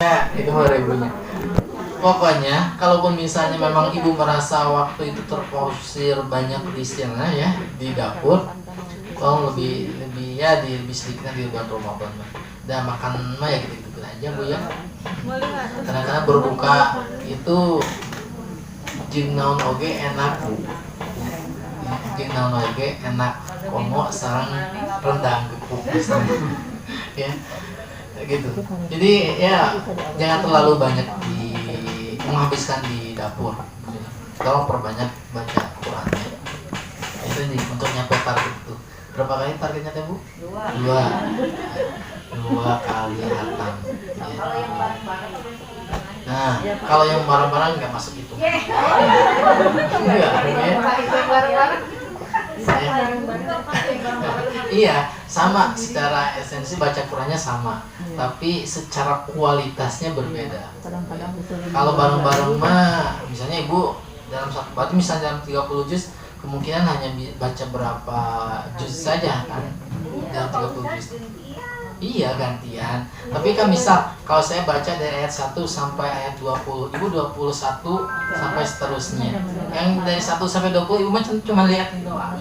Ya, itu baru ibunya. Pokoknya, kalaupun misalnya memang ibu merasa waktu itu terforsir banyak di sana ya di dapur, tolong lebih ya lebih sedikitnya di bulan Ramadan mah. Dan makan mah ya gitu-gitu aja bu ya. Kadang-kadang berbuka itu jeung naon oge enak bu. Jeung naon oge enak komo sareng rendang gepuk ya gitu. Jadi ya jangan terlalu banyak menghabiskan di dapur. Tolong perbanyak baca Qurannya. Itu nih untuk nyampe target itu. Berapa kali targetnya teh bu? Dua kali hatam. Ya. Nah, kalau yang barang-barang nggak masuk itu. Enggak, iya, sama secara esensi baca Qurannya sama, tapi secara kualitasnya berbeda. Kalau bareng-bareng mah, misalnya ibu dalam satu berarti misalnya dalam 30 juz, kemungkinan hanya baca berapa juz saja kan dalam 30 juz. Iya gantian. Tapi kan misal kalau saya baca dari ayat 1 sampai ayat 20, ibu 21 sampai seterusnya. Yang dari 1 sampai 20 ibu cuma lihat doang.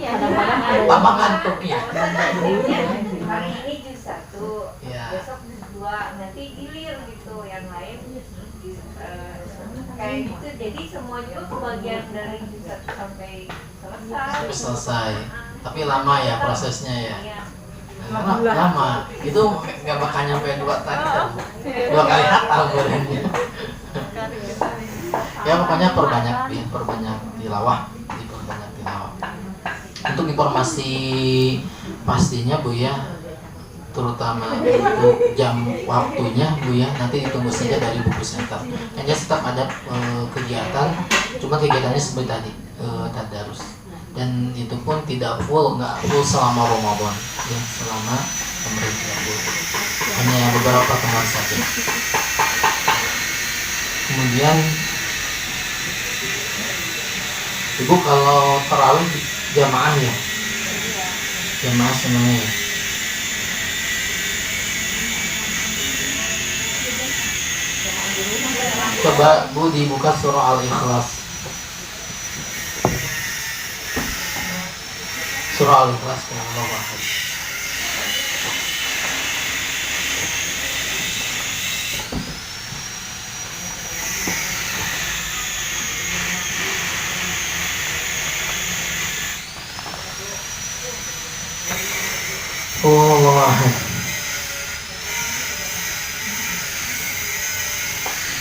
Tambah ngantuk ya. Hari ini juz 1, Ya. besok juz 2, nanti gilir gitu, yang lain kayak gitu. Jadi semua juga kebagian dari juz 1 sampai selesai. Tapi lama ya prosesnya ya. Lama itu nggak bakal nyampe 2 kali hatam bolehnya. Ya pokoknya perbanyak tilawah. Untuk informasi pastinya bu ya, terutama untuk jam waktunya bu ya, nanti ditunggu saja dari buku center. Hanya tetap ada kegiatan, cuma kegiatannya seperti tadi tadarus. Dan itu pun nggak full selama Ramadan ya, selama pemerintah full, hanya beberapa pertemuan saja. Kemudian ibu kalau tarawih jamaah ya, jamaah semuanya ya. Coba bu dibuka surah Al-Ikhlas. Surah Al-Ikhlas Allah Ahad. Allah Ahad.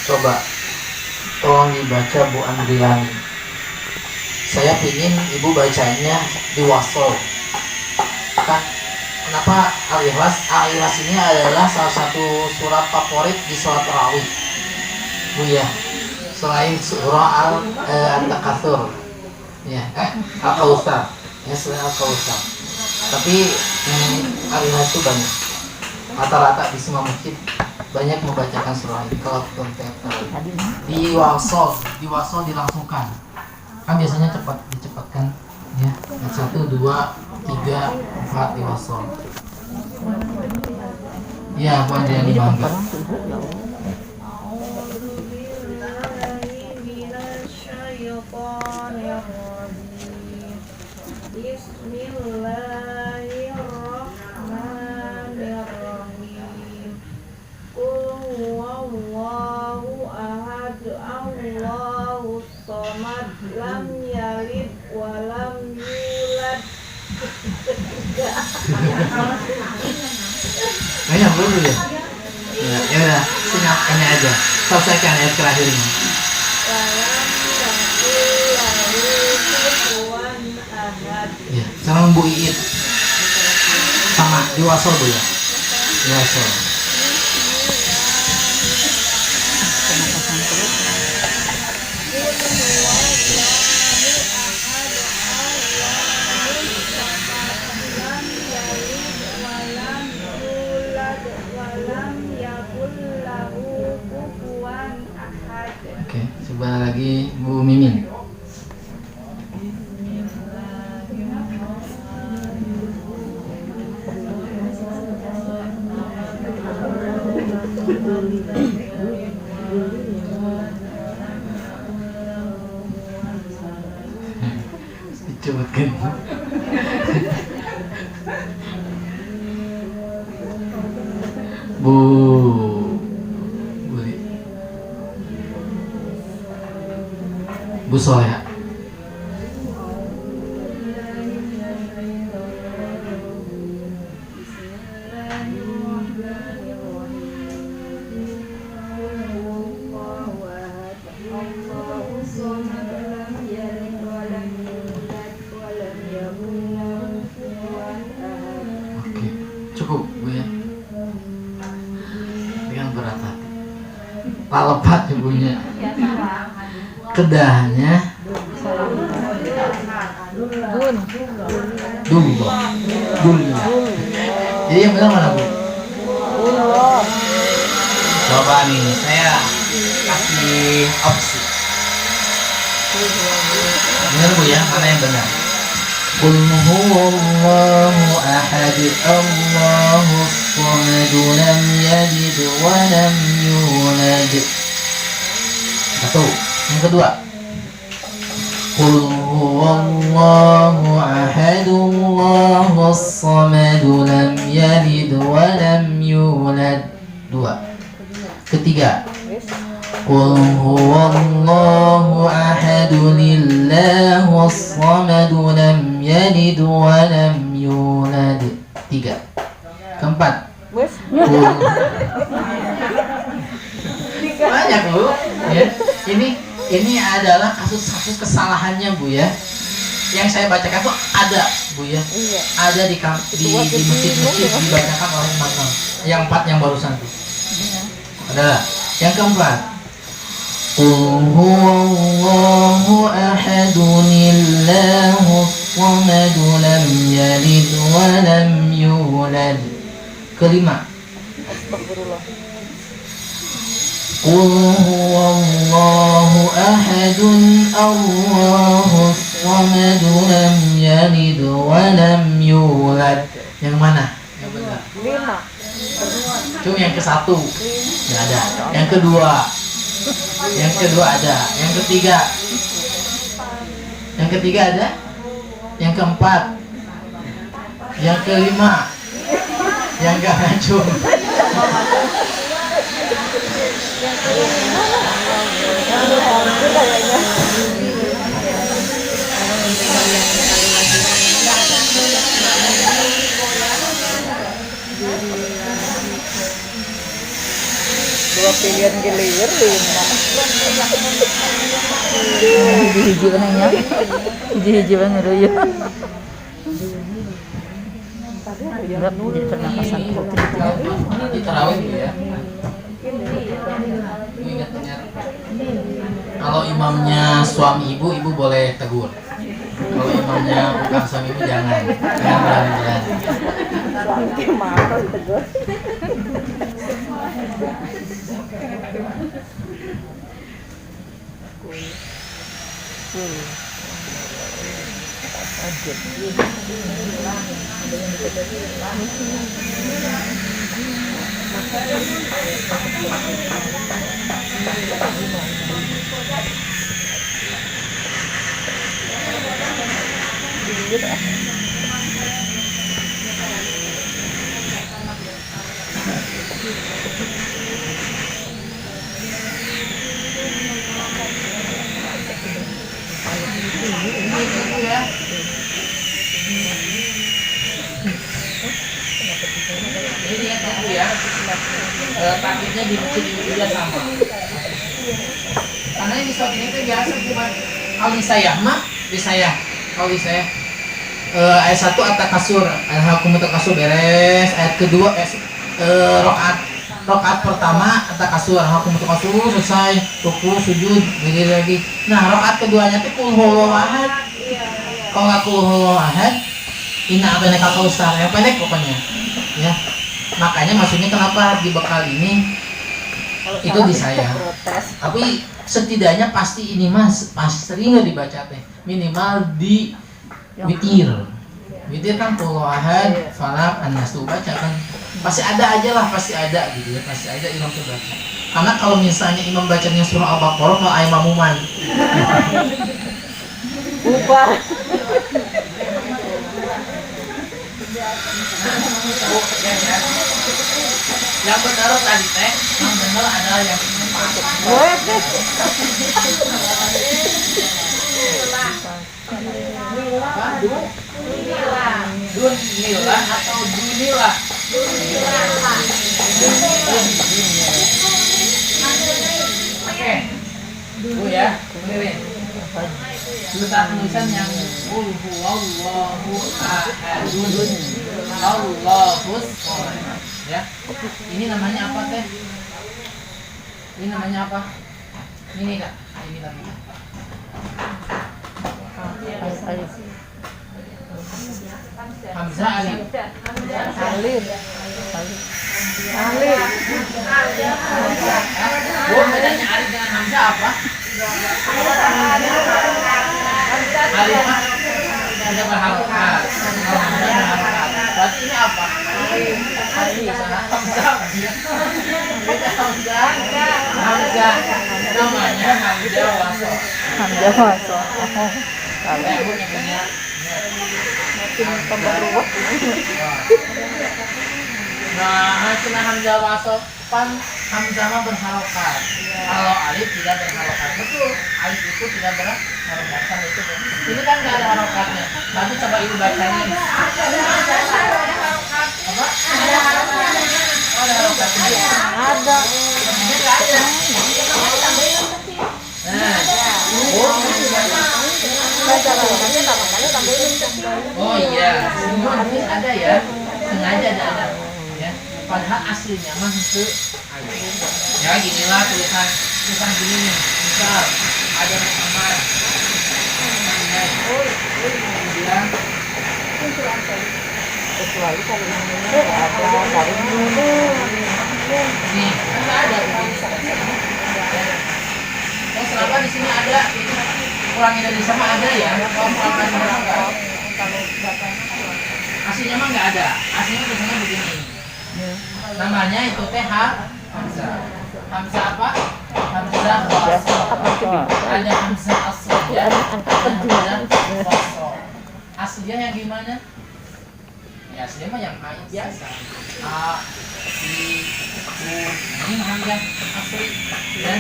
Coba tolong dibaca Bu Andriani. Saya pingin ibu bacanya di wasol. Kan kenapa Al-Ikhlas? Al-Ikhlas ini adalah salah satu surat favorit di sholat tarawih bu ya, selain surah Al-Takatsur ya, Al-Kautsar ya, selain Al-Kautsar. Tapi Al-Ikhlas itu banyak, rata-rata di semua masjid banyak membacakan surah ini. Kalau di wasol dilangsungkan kan biasanya dicepatkan ya, 1, 2, 3, 4 diwasol ya. Bu Andriani bangga. Bismillahirrahmanirrahim. Qul huwallahu ahad, Allahus samad, lam yalid wa lam yulad. Kayaknya belum ya. Ya udah, singkat ini aja. Selesaikan ayat terakhir ini. Walam yakul lahu kufuwan ahad. Ya, sekarang Bu Iit sama diwasol bu ya, diwasol. Oke, coba lagi Bu Mimin. Bu Bu Soleha. Oke, cukup Bu ya. Dengan berat hati. Palepat ibunya. Kedahnya Dul. Jadi yang benar mana Bu? Coba nih, saya kasih opsi. Benar Bu ya, mana yang benar? Qul huwallahu ahad, Allahus samad, lam yalid wa lam yulad. Satu. Yang kedua, Qul huwallahu ahad, Allahus samad, lam yalid wa lam yulad. Dua. Ketiga, Qul huwallahu ahad, Lillahus samad, lam yalid wa lam yulad. Tiga. Keempat, banyak Bu ya. Ini adalah kasus-kasus kesalahannya Bu ya. Yang saya bacakan tuh ada Bu ya. Ada di masjid-masjid dibacakan oleh imam. Yang empat yang barusan tuh adalah yang keempat, Qul huwallahu ahad, Allahus samad, lam yalid wa lam yulad. Kelima, Qul huwallahu ahad, Allahus samad, lam yalid wa lam yulad. Yang mana? Yang benar? 5. Cuma yang ke-1 nggak ada. Yang kedua ada. Yang ketiga ada. Yang keempat. Yang kelima. Yang nggak ngacung. Dua pilihan gilir 5. Hiji-hiji nanya. Hiji-hiji banget ya. Enggak jadi pernapasan putih. Nanti tarawih ya. Ingat-ingat. Kalau imamnya suami ibu boleh tegur. Kalau imamnya bukan suami ibu jangan berani-berani. Suami mau tegur. Jadi ya Bu ya, takutnya di masjid itu juga sama. Karena di saat ini tuh biasa bukan. Kalau di saya ayat 1 at-takasur, al-hakum at-takasur beres. Ayat kedua rokaat pertama at-takasur, al-hakum at-takasur selesai, ruku, sujud, berdiri lagi. Nah rokaat keduanya tuh qul huwallahu ahad. Kalau nggak qul huwallahu ahad, inna a'tainaka al-kautsar, yang pendek pokoknya ya. Makanya maksudnya kenapa di bekal ini itu di saya. Tapi setidaknya pasti ini pasti sering dibaca teh. Minimal di witir. Witir kan qul ahad, falaq, an-nas tuh baca kan. Pasti ada aja lah, pasti ada gitu ya. Pasti ada imam tuh baca. Karena kalau misalnya imam bacanya surah Al-Baqarah mau ayam mamuman. Lupa. Bu, ya. Yang benar tadi teh, yang benar adalah yang ini Pak. Dunila atau Dunila? Oke, Bu ya, dengerin. Tulisan yang qul huwallahu ahadun Allahus samad. Ya. Ini namanya apa teh? Ini namanya apa? Ini Kak. Ini namanya. Alif. Hamzah alif. Alif. Bu, bedanya alif dengan hamzah apa? Alif mah tidak berharokat. Kalau hamzah berharokat. Berarti ini apa? Hamzah. Hamzah. Namanya hamzah wasol. Hamzah wasol. Kayak Bu nyebutnya. Nah, cina hamzah wasol pan hamzah mah berharokat. Kalau alif tidak berharokat. Betul. Alif itu tidak berharokat. Kan itu. Ini kan nggak ada harokatnya. Nanti coba ibu bacanya. Apa? Ada harokatnya. Oh, ada harokatnya. Ada. Ini nggak ada. Nah, oh iya, semua hadis ada ya, sengaja ada. Ya, padahal aslinya mah itu ya ginilah tulisan gini nih, misal ada Muhammad, kemudian Kecuali kalau ini ada dari dulu. nih kan nggak ada begini. Oh, selama di sini ada, kurangnya dari sama ada ya, kalau kurangnya sama enggak. Aslinya mah nggak ada, aslinya tulisannya begini. Namanya itu teh hamzah. Hamzah apa? Hamzah wasol. Ada hamzah asli, ada hamzah wasol. Aslinya yang gimana? Ya aslinya mah yang A biasa. A, I, U. Ini hamzah asli, ya.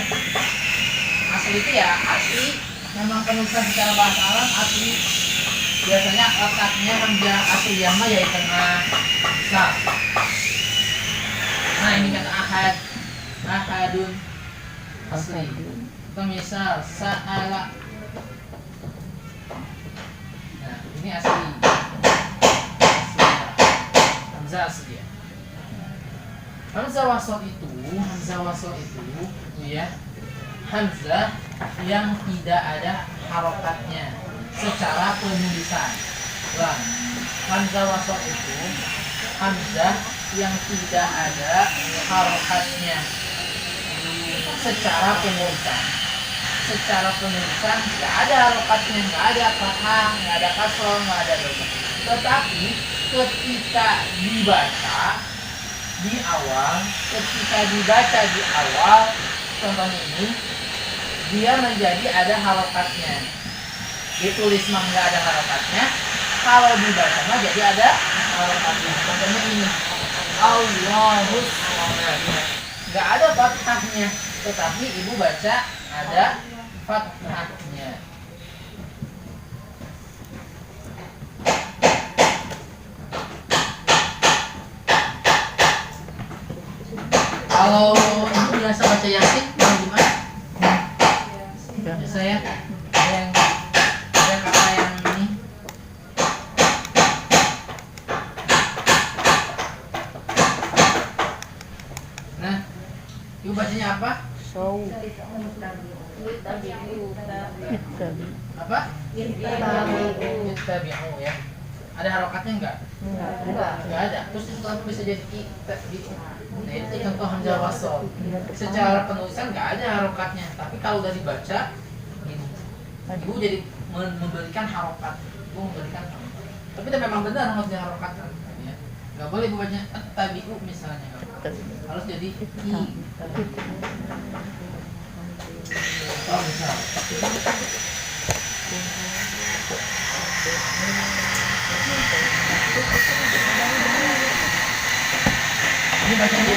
Asli itu ya asli. Memang penulisan secara bahasa Arab asli. Biasanya letaknya hamzah asli yang mah ya di tengah. Nah ini kan ahadun asli. Atau misal sa'ala. Nah ini asli. Hamzah asli ya. Hamzah wasol itu ya. Hamzah yang tidak ada harokatnya secara penulisan. Ulang. Hamzah wasol itu hamzah yang tidak ada harokatnya secara penulisan. Secara penulisan nggak ada harokatnya, nggak ada fathah, nggak ada kasroh, nggak ada doma. Tetapi ketika dibaca di awal, contohnya ini dia menjadi ada harokatnya. Ditulis mah nggak ada harokatnya, kalau dibaca mah jadi ada harokatnya. Contohnya ini Allahus samad, nggak ada fathahnya, tetapi ibu baca ada fathahnya. Kalau ibu biasa baca Yasin, gimana? Biasa ya. Yang kata yang ini. Nah, ibu bacanya apa? So. Apa? Ittabi'u ya. Ada harokatnya enggak? Enggak ada. Terus itu kenapa bisa jadi ittabi'u? Nah itu contoh hamzah wasol. Secara penulisan nggak ada harokatnya, tapi kalau udah dibaca, gini, ibu jadi memberikan harokat. Ibu memberikan harokat. Tapi itu memang benar harus diharokatkan. Ya. Nggak boleh ibu baca tabi'u misalnya. Harus jadi i. Oh, misal. bacanya?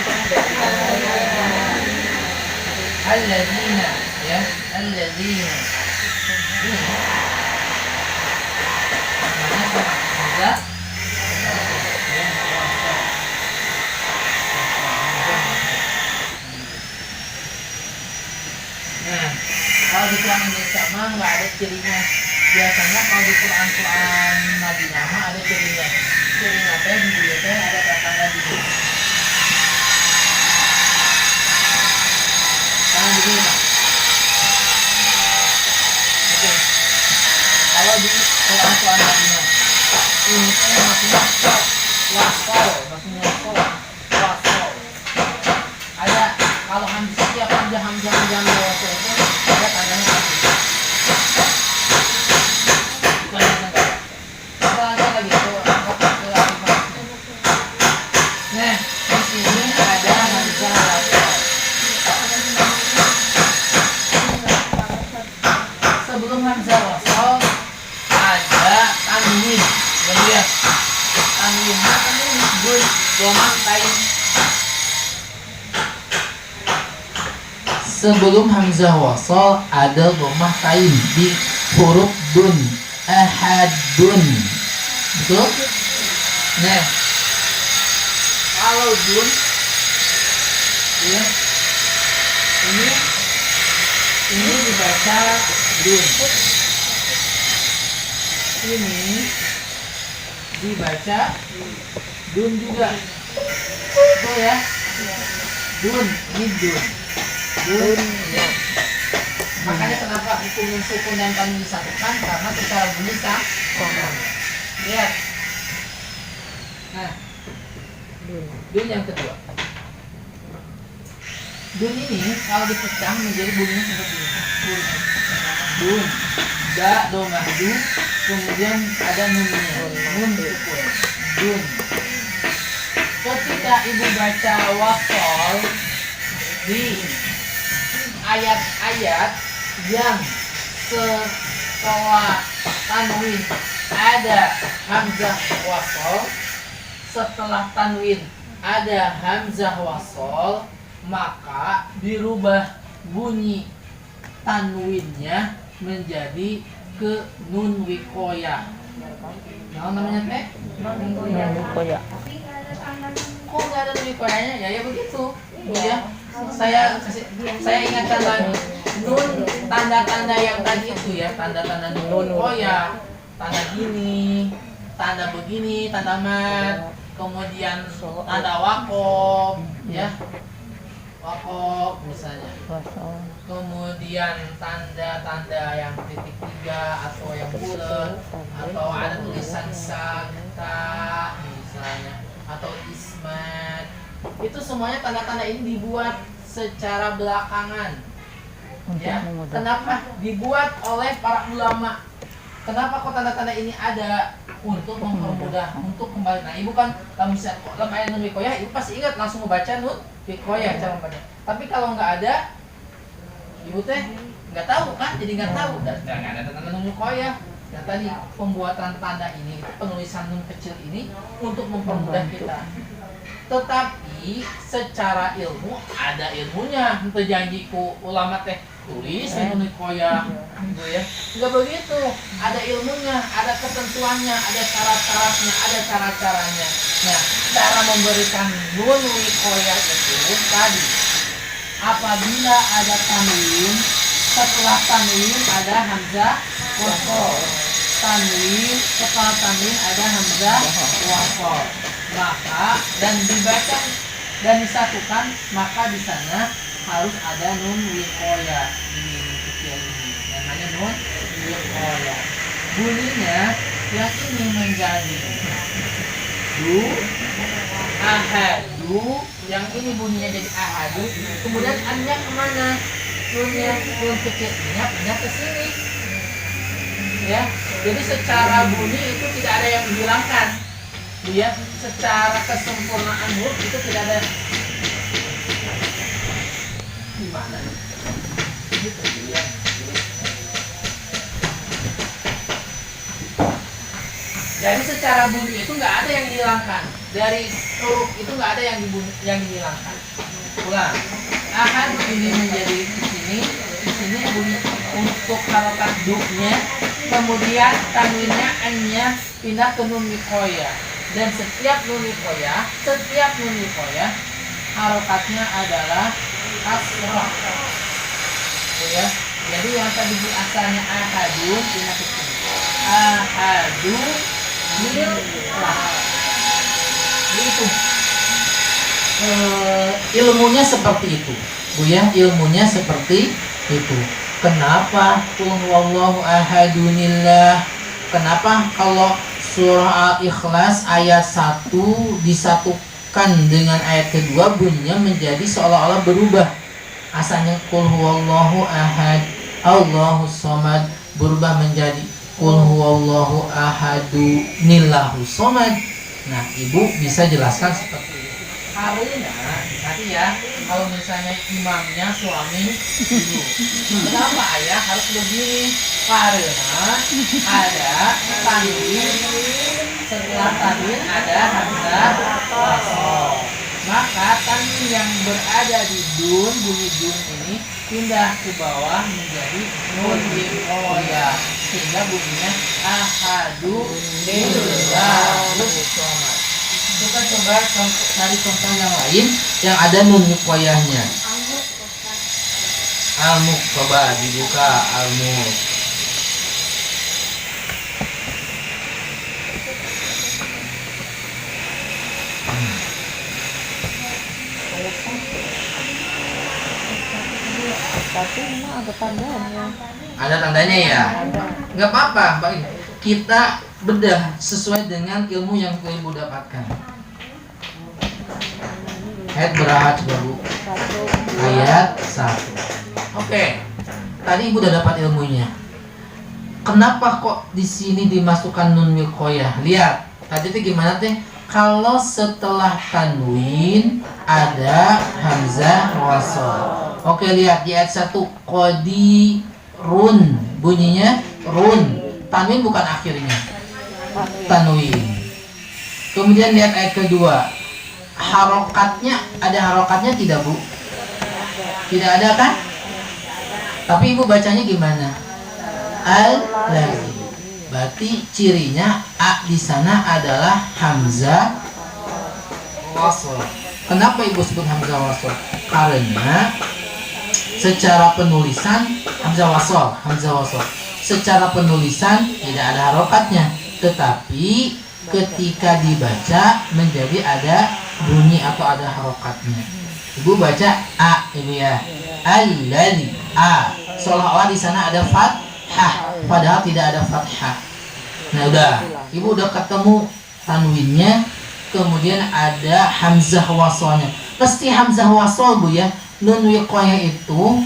Alladzina, ya, alladzina. Ini. Namanya sama hamzah. Nah, kalau di Quran Indonesia mah nggak ada cirinya. Biasanya kalau di Quran Madinah mah ada cirinya. Cirinya teh di dia teh ada kata di sini. Tangan di sini, Pak. Oke. Kalau di Quran Madinah ini teh maksudnya wasol, maksudnya wasol. Ada kalau setiap hamzah wasol itu ada tandanya apa? Bukan yang enggak. Apa lagi tuh? Nah, di sini ada hamzah wasol. Sebelum hamzah wasol ada tanwin. Ya, tanwinnya ini gun domah tain. Sebelum hamzah wasol ada domah tain di huruf dun, ahadun. Betul? Nah, kalau dun, ya, ini dibaca dun. Ini dibaca dun juga. Betul ya? Dun, ini dun. Dun. Ya. Makanya kenapa hukum sukun dan tanwin disatukan? Karena secara bunyi sama. Lihat. Nah, dun yang kedua. Dun ini kalau dipecah menjadi bunyinya seperti ini. Dun. Da, do, mahdu. Kemudian ada nunnya. Nun sukun. Dun. Ketika ibu baca wasol di ayat-ayat yang setelah tanwin ada hamzah wasol, setelah tanwin ada hamzah wasol, maka dirubah bunyi tanwinnya menjadi ke nun wikoyah. Nah, namanya teh? Nun wikoyah. Kok nggak ada nun wikoyahnya? Ya begitu. Ya. Saya ingatkan lagi. Nun tanda-tanda yang tadi itu ya, tanda-tanda nun wikoyah, tanda gini, tanda begini, tanda mat, kemudian tanda wakof, ya. Wakof misalnya. Kemudian tanda-tanda yang titik 3 atau yang bulat, atau ada tulisan sakta misalnya, atau ismat. Itu semuanya tanda-tanda ini dibuat secara belakangan. Ya, kenapa dibuat oleh para ulama? Kenapa kok tanda-tanda ini ada? Untuk mempermudah, untuk kembali. Nah, ibu kan kalau misalnya dalam ayat nun wikoyah, ibu pasti ingat langsung membaca nun wikoyah cara membaca. Tapi kalau nggak ada, ibu teh nggak tahu kan, jadi nggak tahu dan nggak ada tanda nun wikoyah. Dan tadi pembuatan tanda ini, penulisan nun kecil ini untuk mempermudah kita. Tetapi secara ilmu ada ilmunya. Itu janjiku ulama teh tulis nun wikoyah, gitu ya. Nggak begitu. Ada ilmunya, ada ketentuannya, ada syarat-syaratnya, ada cara-caranya. Nah, cara memberikan nun wikoyah itu tadi. Apabila ada tanwin, setelah tanwin ada hamzah wasol. Tanwin, setelah tanwin ada hamzah wasol. Maka dan dibaca dan disatukan, maka di sana harus ada nun wikoyah di kecil ini. Namanya nun wikoyah. Bunyinya yang ini menjadi du, ahadu. Yang ini bunyinya jadi ahadu. Kemudian annya kemana? Nunnya, nun kecilnya pindah ke sini. Ya, jadi secara bunyi itu tidak ada yang dihilangkan. Ya, secara kesempurnaan huruf itu tidak ada. Gimana? Gitu ya. Jadi secara bunyi itu nggak ada yang dihilangkan. dari huruf itu nggak ada yang dihilangkan. Ulang. Ahad ini menjadi di sini bunyi untuk harokat duknya, kemudian tanwinnya annya pindah ke nun wikoya, dan setiap nun wikoya harokatnya adalah kasrah. Ya, jadi yang tadi asalnya ahadun pindah ke sini. Ahadu nillah. Itu ilmunya seperti itu, Bu ya, ilmunya seperti itu. Kenapa qul huwallahu ahadunillah? Kenapa kalau surah Al-Ikhlas ayat 1 disatukan dengan ayat kedua bunyinya menjadi seolah-olah berubah? Asalnya qul huwallahu ahad, Allahus samad, berubah menjadi qul huwallahu ahadunillahu samad. Nah, Ibu bisa jelaskan seperti itu. Karena tadi ya, kalau misalnya imamnya suami dulu, kenapa ayah harus begini? Karena ada tanwin, setelah tanwin ada hamzah wasol. Maka tanwin yang berada di dun, bunyi dun ini pindah ke bawah menjadi nun wikoya, sehingga bunyinya ahadu lillahu somad. Kita coba cari contoh yang lain yang ada nun wikoyahnya. Al-Mulk, coba dibuka Al-Mulk. Tapi memang ada tandanya. Ada tandanya ya? Nggak apa-apa, baik. Kita bedah sesuai dengan ilmu yang Ibu dapatkan. Ayat berapa coba Bu? Ayat 1. Oke. Tadi Ibu udah dapat ilmunya. Kenapa kok di sini dimasukkan nun wikoyah? Lihat, tadi itu gimana teh? Kalau setelah tanwin ada hamzah wasol. Oke, lihat di ayat 1 qadirun, bunyinya run. Tanwin bukan akhirnya. Tanwin. Kemudian lihat ayat kedua. Harokatnya, ada harokatnya tidak Bu? Tidak ada kan? Tapi Ibu bacanya gimana? Al-ladzi. Berarti cirinya a di sana adalah hamzah wasl. Kenapa Ibu sebut hamzah wasl? Karena secara penulisan hamzah wasl. Secara penulisan tidak ada harokatnya, tetapi ketika dibaca menjadi ada bunyi atau ada harokatnya. Ibu baca a ini ya, alladzi a, seolah-olah di sana ada fathah, padahal tidak ada fathah. Nah udah, Ibu udah ketemu tanwinnya, kemudian ada hamzah wasolnya. Pasti hamzah wasol Bu ya. Nun wikoyah itu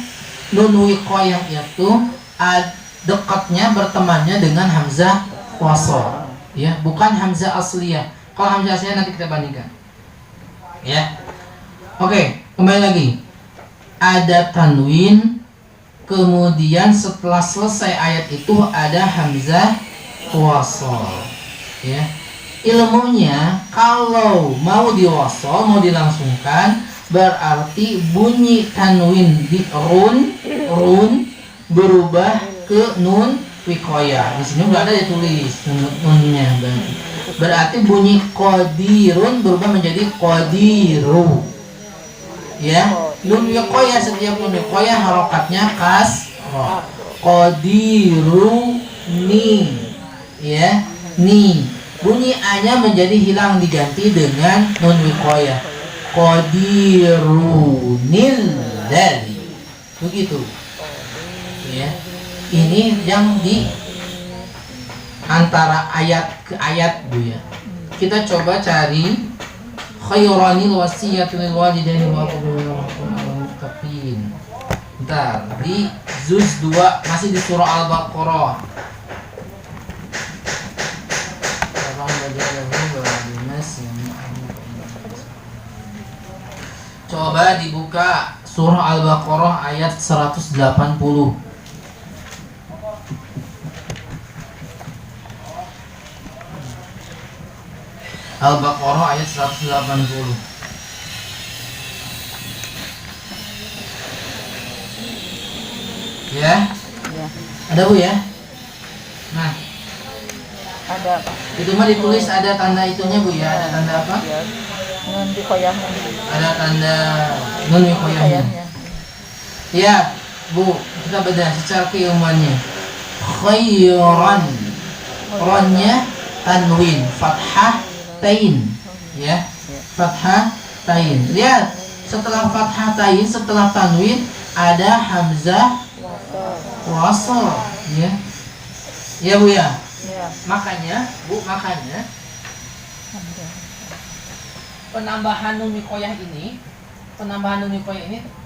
dekatnya bertemannya dengan hamzah wasol, ya, bukan hamzah asliyah. Kalau hamzah asliyah nanti kita bandingkan, ya. Oke, kembali lagi. Ada tanwin, kemudian setelah selesai ayat itu ada hamzah wasol, ya. Ilmunya kalau mau diwasol, mau dilangsungkan, berarti bunyi tanwin di run berubah ke nun wikoyah. Di sini nggak ada ditulis nunnya, berarti bunyi qadirun berubah menjadi qadiru, ya. Nun wikoyah, setiap nun wikoyah harokatnya kasrah. Qadiru ni, ya, ni. Bunyi a-nya menjadi hilang diganti dengan nun wikoyah. Qadirunil ladzi. Begitu. Ya. Ini yang di antara ayat ke ayat Bu ya. Kita coba cari khairanil wasiyatu lil walidaini wa aqrabin muttaqin. Bentar, di juz 2 masih di surah Al-Baqarah. Coba dibuka surah Al-Baqarah ayat 180. Al-Baqarah ayat 180. Ya, Ya, ada Bu ya. Nah, ada itu mah ditulis ada tanda itunya Bu ya. Ada tanda apa? ya. Nun di koyahnya. Ada tanda nun wikoyahnya. Koyahnya. Ya, Bu, kita bedah secara keilmuannya. Khairan. Ronnya tanwin, fathah tain. Ya, fathah tain. Lihat, setelah fathah tain, setelah tanwin ada hamzah wasl. Ya. Ya Bu ya. Ya. Makanya, Bu, penambahan nun wikoyah ini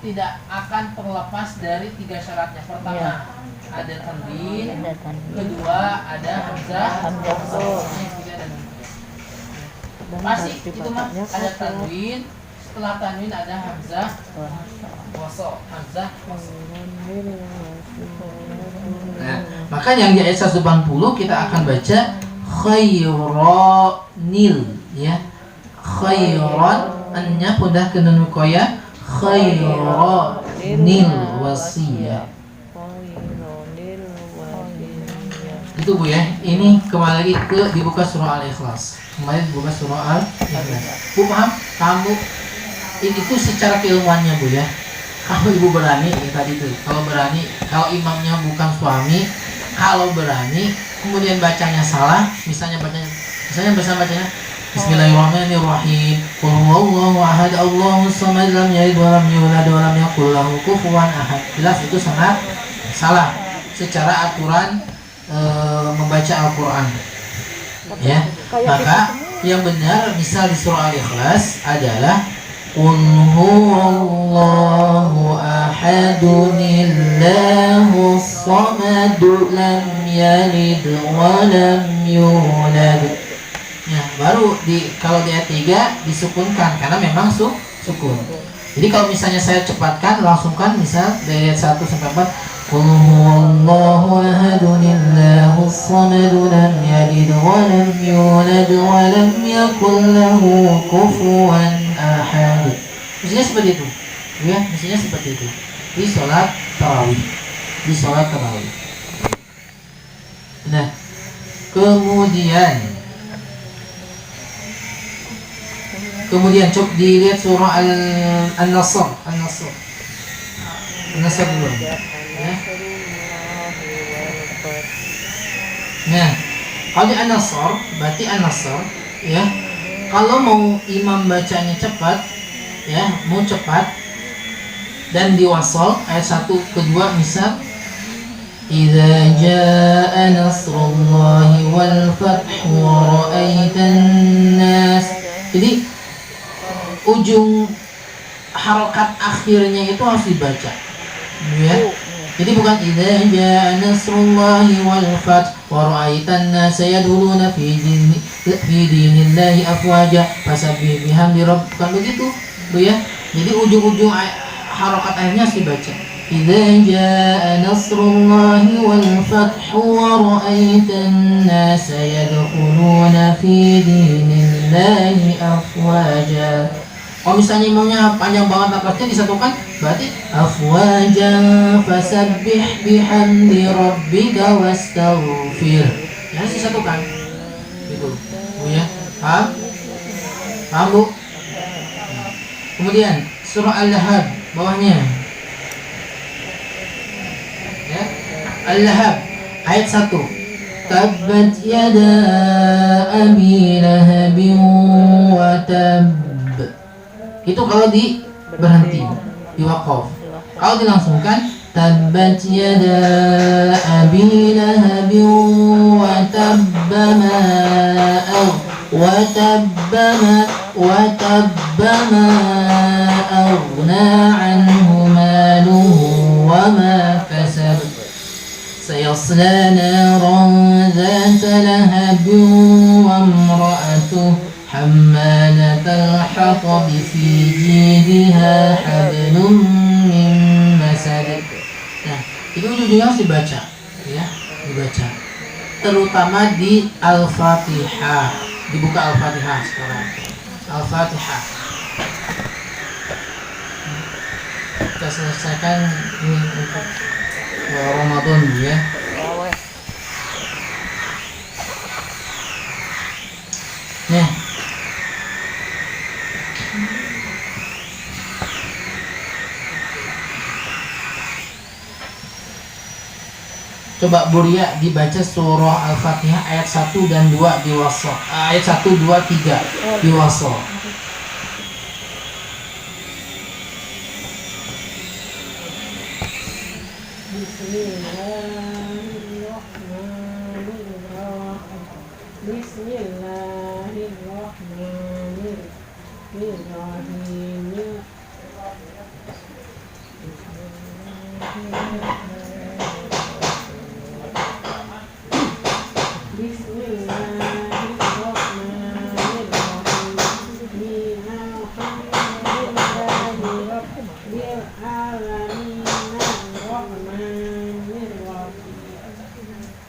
tidak akan terlepas dari 3 syaratnya. Pertama, Ya. ada tanwin. Ada tanwin. Kedua, ada hamzah. Hamzah wasl. Yang ketiga ada nun. Dan Pasti harus itu mah dibacanya ada satu. tanwin. Setelah tanwin ada hamzah wasl. Hamzah wasl. Nah, maka yang di ayat 180 kita akan baca khairanil, ya. Khairan, annya pindah ke nun wikoyah, khairanil wasiyah. Itu Bu ya. Ini kembali lagi ke dibuka surah Al-Ikhlas. Kembali dibuka surah Al-Ikhlas. Bu paham? Kamu ini tuh secara keilmuannya Bu ya. Kalau ibu berani, ya tadi tuh, kalau berani, kalau imamnya bukan suami, kalau berani, kemudian bacanya salah, misalnya bacanya Bismillahirrahmanirrahim. Qul huwallahu ahad, Allahus samad, lam yalid wa lam yulad wa lam yakul lahu kufuwan ahad. Jelas itu sangat salah secara aturan membaca Al-Qur'an. Ya. Maka yang benar misal di surah Al-Ikhlas adalah Qul huwallahu ahadun illahus samad, lam yalid wa lam yulad. Ya, baru kalau di ayat 3 disukunkan karena memang sukun. Jadi kalau misalnya saya cepatkan, langsungkan misal dari ayat 1 sampai 4, Qul huwallahu ahadun illahus samad, lam yalid wa lam yulad wa lam yakul lahu kufuwan ahad. Mestinya seperti itu. Ya, mestinya seperti itu. Di sholat tarawih. Nah, kemudian coba dilihat surah An-Nasr. An-Nasr dulu. Ya. Nah, kalau di An-Nasr, berarti An-Nasr, ya. Kalau mau imam bacanya cepat, ya, mau cepat dan diwasal ayat 1 kedua misal Idza jaa nasrullahi wal fathu wa ra'aitan nas. Jadi ujung harokat akhirnya itu harus dibaca, ya. Jadi bukan idza jaa nasrullahi wal fath wa ra'aitan nas yadkhuluna fi dinillahi afwaja fasabbih bihamdi rabbika. Bukan begitu, Bu ya. Jadi ujung-ujung harokat akhirnya harus dibaca. Idza jaa nasrullahi wal fath wa ra'aitan nas yadkhuluna fi dinillahi afwaja. Kalau misalnya imamnya panjang banget nafasnya disatukan, berarti afwajan fasabbih bihamdi rabbika wastaghfir. Ya, disatukan. Gitu. Bu ya. Paham? Paham, Bu? Kemudian surah Al-Lahab bawahnya. Ya. Al-Lahab ayat 1. Tabbat yada abi lahabin wa tab. Itu kalau berhenti, diwaqaf. Kalau dilangsungkan tabbat yada abi lahabin wa tabba ma aghna anhu maluhu wa ma kasab sayasla naran dhata lahabin wa imra'atuhu حمالة الحطب في جيدها حبل من مسد. Nah, itu ujung-ujungnya harus dibaca, ya, dibaca. Terutama di Al-Fatihah. Dibuka Al-Fatihah sekarang. Al-Fatihah. Kita selesaikan ini untuk Ramadan dulu ya. Nih. Coba Buria dibaca surah Al-Fatihah ayat 1 dan 2 di wasol. Ayat 1, 2, 3 di wasol.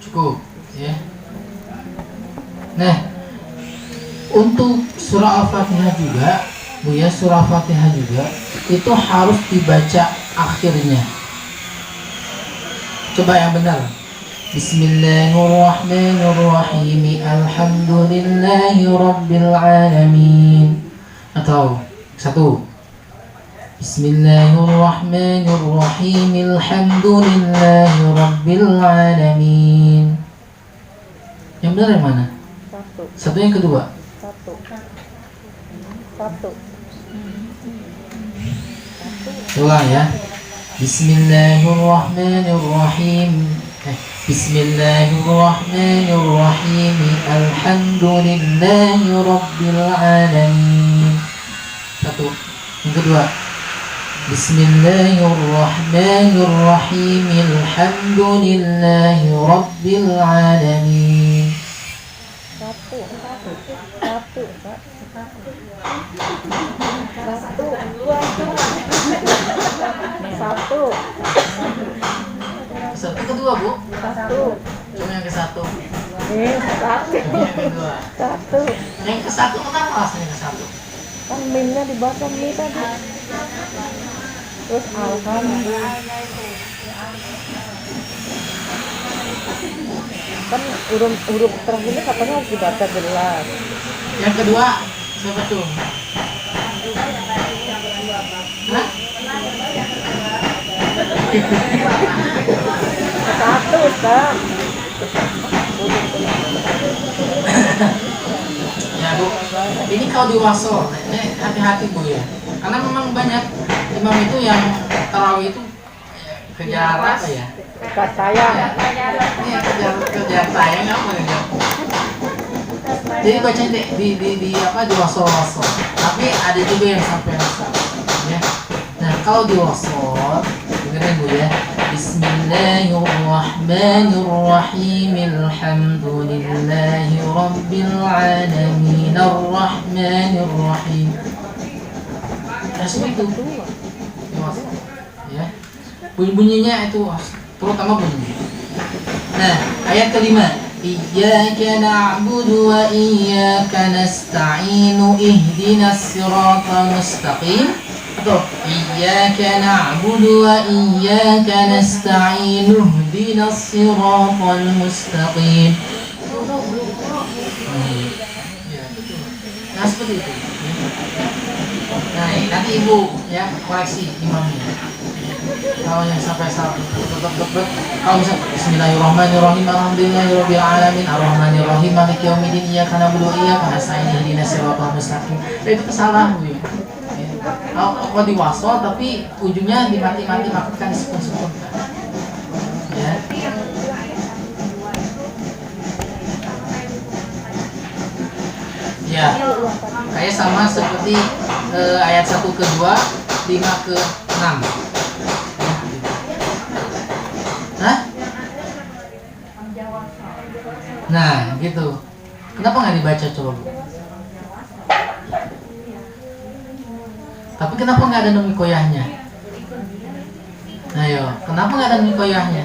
Cukup ya. Nah, untuk surah Al-Fatihah juga, Bu ya, surah Al-Fatihah juga itu harus dibaca akhirnya. Coba yang benar. Bismillahirrahmanirrahim. Alhamdulillahi rabbil alamin. Atau satu. Bismillahirrahmanirrahim. Alhamdulillahi rabbil alamin. Yang benar yang mana? Satu yang kedua. Satu. Ulang ya. Bismillahirrahmanirrahim. Bismillahirrahmanirrahim. Alhamdulillahi rabbil alamin. Satu. Yang kedua. Bismillahirrahmanirrahim. Alhamdulillahi rabbil alamin. Satu. Satu kedua, Bu. Satu. Cuma yang ke satu. Satu. Yang kedua. Satu. Yang ke satu kenapa alasannya ke satu? Kan minnya dibaca mi tadi. Terus alhamdulillah. Kan huruf terakhirnya katanya harus dibaca jelas. Yang kedua siapa tuh? Hah? Satu, Ustaz. Ya Bu, ini kalau di wasol, ini hati-hati Bu ya. Karena memang banyak imam itu yang tarawih itu kejar apa ya? Dekat saya. Iya, kejar tayang apa ya? Jadi bacanya di apa di wasol. Tapi ada juga yang sampai rasa. Ya. Nah kalau di wasol, dengerin Bu ya. Bismillahirrahmanirrahim. Alhamdulillahi rabbil alamin. Arrahmanirrahim. Nah seperti itu. Di wasol. Ya. Bunyinya itu terutama bunyi. Nah ayat kelima. Iyyaka na'budu wa iyyaka nasta'inu ihdinas siratal mustaqim. Atau iyyaka na'budu wa iyyaka nasta'inu ihdinas siratal mustaqim. Nah seperti itu. Nah nanti Ibu ya koreksi imamnya. Kalau yang sampai saat kalau misalnya Bismillahirrahmanirrahim Alhamdulillahirabbil alamin Arrahmanirrahim Maliki yaumiddin Iyyaka na'budu wa iyyaka nasta'in ihdinas siratal mustaqim. Itu salah Bu. Kalau di wasol tapi ujungnya dimati-mati maksudkan disebut-sebut. Ya. Ya. Kayak sama seperti ayat 1 ke 2, 5 ke 6. Hah? Nah, gitu. Kenapa nggak dibaca coba Bu? Tapi kenapa nggak ada nun koyahnya? Ayo, kenapa nggak ada nun koyahnya?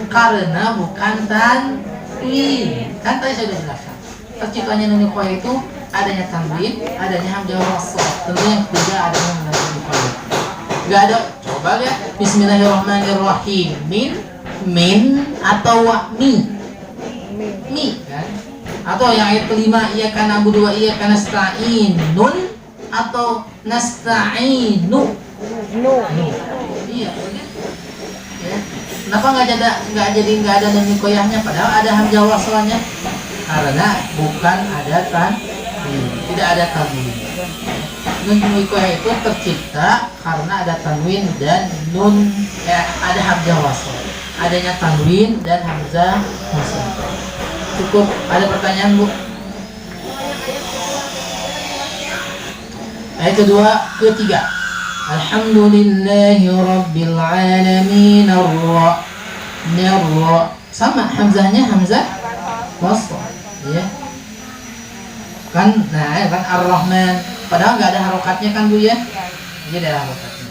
Karena bukan tanwin. Kan tadi saya sudah jelaskan. terciptanya nun wiqayah itu adanya tanwin, adanya hamzah wasl. Tentunya yang ketiga adanya nun wiqayah. Enggak ada, coba lihat bismillahirrahmanirrahim. Min atau mi? Mi kan? Atau yang ayat kelima iyyaka na'budu wa iyyaka nasta'in. Nun atau nasta'inu? Nu. Iya, kan? Ya. Kenapa nggak ada nun wiqayahnya padahal ada hamzah waslnya? Karena bukan ada tanwin, tidak ada tanwin. Nun wiqayah itu tercipta karena ada tanwin dan ada hamzah wasl. Adanya tanwin dan hamzah wasl. Cukup. Ada pertanyaan, Bu? Ayat ketiga. Alhamdulillahi rabbil alamin ar-ra. Sama hamzahnya hamzah wasl, ya. Kan ar-rahman. Padahal nggak ada harokatnya kan, Bu, ya? Jadi ada harokatnya.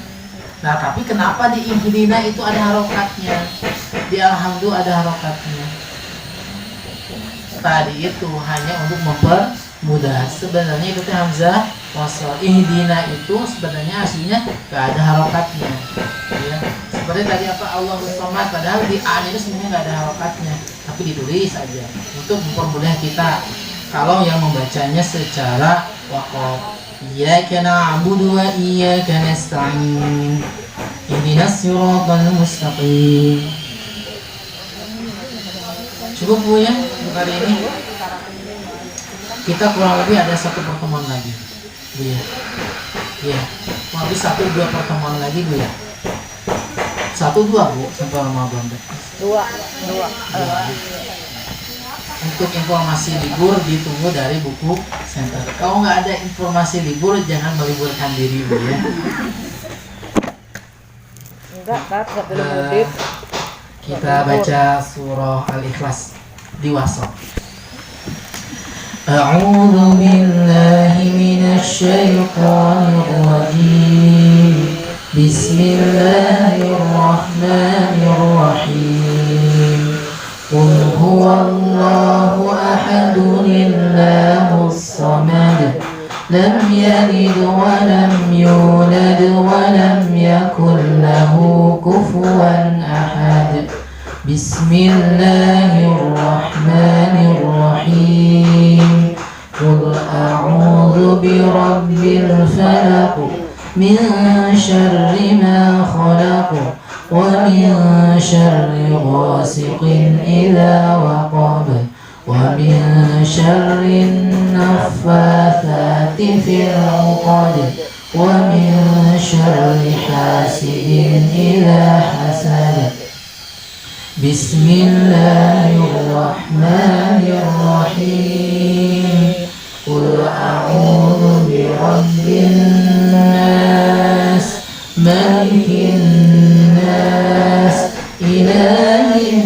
Nah, tapi kenapa di ihdina itu ada harokatnya? Di alhamdulillah ada harokatnya. Tadi itu hanya untuk mempermudah. Sebenarnya itu hamzah wasl. Ihdina itu sebenarnya aslinya nggak ada harokatnya, ya. Seperti tadi Allahus Samad, padahal di A itu sebenarnya nggak ada harokatnya, tapi ditulis aja untuk mempermudah kita kalau yang membacanya secara waqaf. Iyyaka na'budu wa iyyaka nasta'in. Ihdinas siratal mustaqim. Cukup, Bu, ya untuk hari ini. Kita kurang lebih ada satu pertemuan lagi, Bu, ya. Ya, kurang lebih 1-2 pertemuan lagi, Bu, ya. 1-2, Bu, sampai Ramadan. 2. Untuk informasi libur ditunggu dari buku center. Kalau nggak ada informasi libur, jangan meliburkan diri, Bu, ya. Enggak, Kak, belum mudik. Kita baca surah Al-Ikhlas di WhatsApp. A'udzu billahi minasy syaithanir rajim. Bismillahirrahmanirrahim. Qul huwallahu ahadun illahus samad. Lam yalid wa lam yulad wa lam yakul lahu kufuwan ahad. Bismillahirrahmanirrahim. Qul a'udzu birabbil falaq min syarri ma khalaq wa min syarri ghasiqin idza waqab wa min syarri naffatsati fil 'uqad wa min syarri hasidin idza hasad. Bismillahirrahmanirrahim. Qul a'udzu birabbin nas, malikin nas, ilahin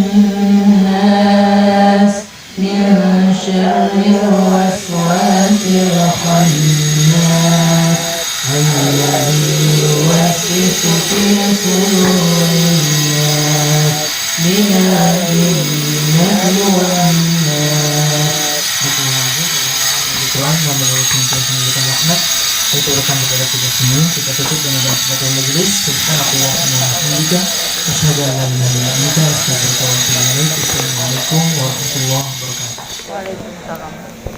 nas, min syarril waswasil khannas, alladzi yuwaswisu fi sudurin nas, minal jinnati wan nas. Kebetulan menurut pimpinan kita Ahmad, saya turutkan kepada tugas ini. Kita tutup dengan doa penutup majelis. Subhanallahumma wa bihamdika, asyhadu an la ilaha illa anta, astaghfiruka wa atubu ilaik. Assalamualaikum warahmatullahi wabarakatuh. Waalaikumsalam.